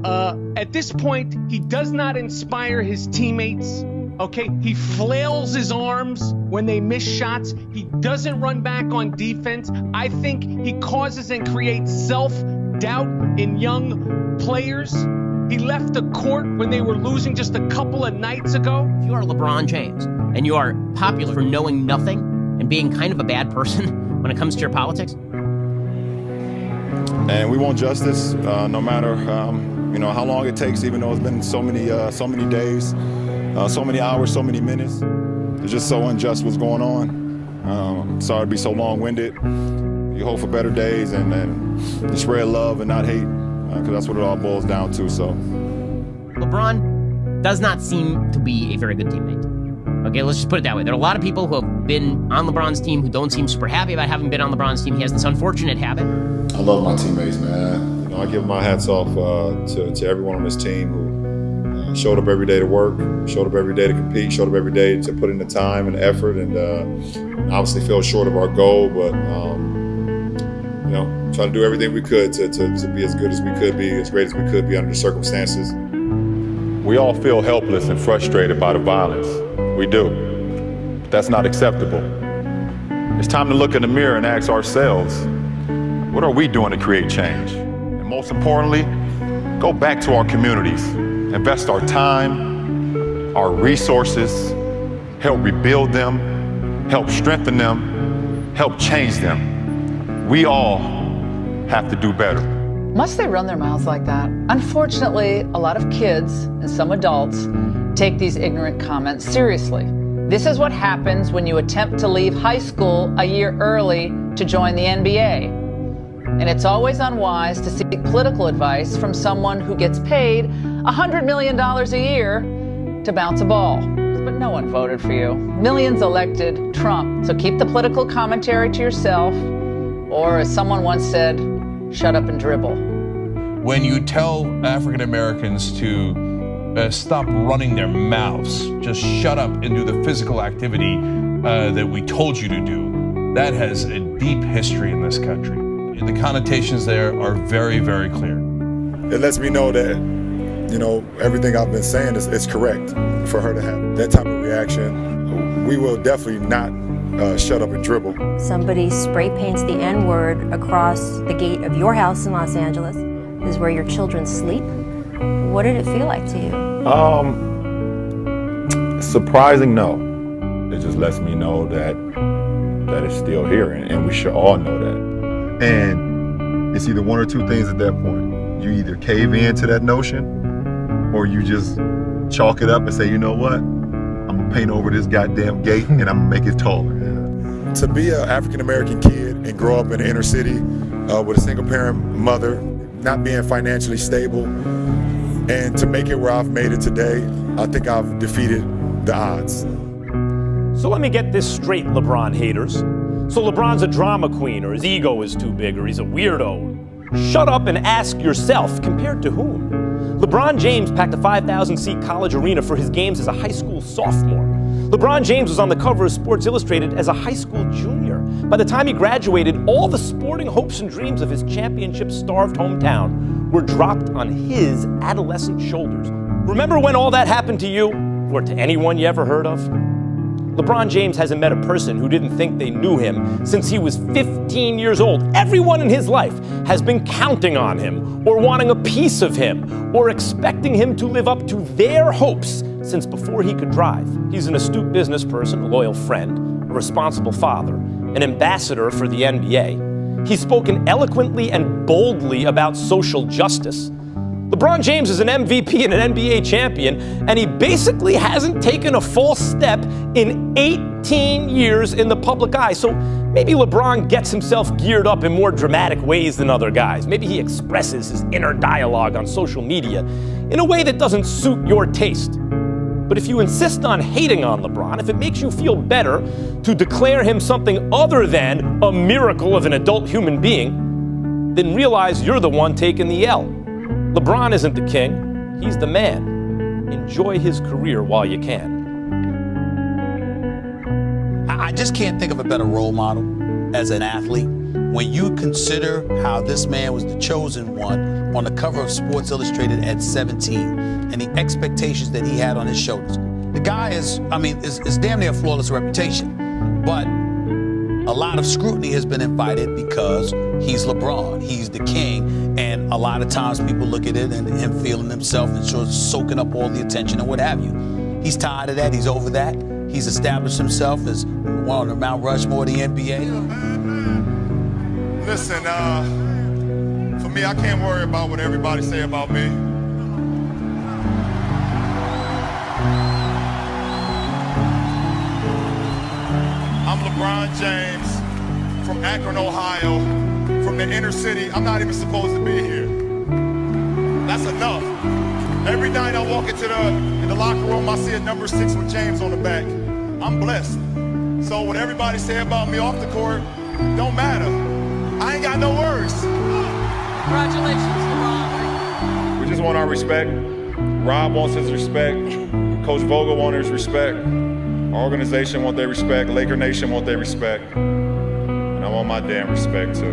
At this point, he does not inspire his teammates. Okay, he flails his arms when they miss shots. He doesn't run back on defense. I think he causes and creates self-doubt in young players. He left the court when they were losing just a couple of nights ago. If you are LeBron James and you are popular for knowing nothing and being kind of a bad person when it comes to your politics. And we want justice, no matter how long it takes, even though it's been so many days. So many hours, so many minutes. It's just so unjust what's going on. Sorry to be so long-winded. You hope for better days and spread love and not hate, because that's what it all boils down to. So, LeBron does not seem to be a very good teammate. Okay, let's just put it that way. There are a lot of people who have been on LeBron's team who don't seem super happy about having been on LeBron's team. He has this unfortunate habit. I love my teammates, man. I give my hats off to everyone on this team who showed up every day to work, showed up every day to compete, showed up every day to put in the time and effort, and obviously fell short of our goal, but try to do everything we could to be as good as we could be, as great as we could be under the circumstances. We all feel helpless and frustrated by the violence. We do. But that's not acceptable. It's time to look in the mirror and ask ourselves, what are we doing to create change? And most importantly, go back to our communities. Invest our time, our resources, help rebuild them, help strengthen them, help change them. We all have to do better. Must they run their mouths like that? Unfortunately, a lot of kids and some adults take these ignorant comments seriously. This is what happens when you attempt to leave high school a year early to join the NBA. And it's always unwise to seek political advice from someone who gets paid $100 million a year to bounce a ball. But no one voted for you. Millions elected Trump. So keep the political commentary to yourself, or as someone once said, shut up and dribble. When you tell African Americans to stop running their mouths, just shut up and do the physical activity that we told you to do, that has a deep history in this country. The connotations there are very, very clear. It lets me know that, everything I've been saying is correct. For her to have that type of reaction, we will definitely not shut up and dribble. Somebody spray paints the N-word across the gate of your house in Los Angeles. This is where your children sleep. What did it feel like to you? Surprising, no. It just lets me know that it's still here, and we should all know that. And it's either one or two things at that point. You either cave into that notion, or you just chalk it up and say, you know what? I'm gonna paint over this goddamn gate and I'm gonna make it taller. Yeah. To be an African-American kid and grow up in the inner city with a single-parent mother, not being financially stable, and to make it where I've made it today, I think I've defeated the odds. So let me get this straight, LeBron haters. So LeBron's a drama queen, or his ego is too big, or he's a weirdo. Shut up and ask yourself, compared to whom? LeBron James packed a 5,000-seat college arena for his games as a high school sophomore. LeBron James was on the cover of Sports Illustrated as a high school junior. By the time he graduated, all the sporting hopes and dreams of his championship-starved hometown were dropped on his adolescent shoulders. Remember when all that happened to you, or to anyone you ever heard of? LeBron James hasn't met a person who didn't think they knew him since he was 15 years old. Everyone in his life has been counting on him, or wanting a piece of him, or expecting him to live up to their hopes since before he could drive. He's an astute business person, a loyal friend, a responsible father, an ambassador for the NBA. He's spoken eloquently and boldly about social justice. LeBron James is an MVP and an NBA champion, and he basically hasn't taken a false step in 18 years in the public eye. So maybe LeBron gets himself geared up in more dramatic ways than other guys. Maybe he expresses his inner dialogue on social media in a way that doesn't suit your taste. But if you insist on hating on LeBron, if it makes you feel better to declare him something other than a miracle of an adult human being, then realize you're the one taking the L. LeBron isn't the king, he's the man. Enjoy his career while you can. I just can't think of a better role model as an athlete When you consider how this man was the chosen one on the cover of Sports Illustrated at 17 and the expectations that he had on his shoulders, the guy is damn near a flawless reputation. But a lot of scrutiny has been invited because he's LeBron, he's the king, and a lot of times people look at it and him feeling himself and sort of soaking up all the attention and what have you. He's tired of that, he's over that. He's established himself as one of the Mount Rushmore of the NBA. Listen, for me, I can't worry about what everybody say about me. I'm LeBron James from Akron, Ohio, from the inner city. I'm not even supposed to be here. That's enough. Every night I walk into the locker room, I see a number 6 with James on the back. I'm blessed. So what everybody say about me off the court don't matter. I ain't got no words. Congratulations, LeBron. We just want our respect. Rob wants his respect. Coach Vogel wants his respect. Our organization wants their respect. Laker Nation wants their respect. And I want my damn respect too.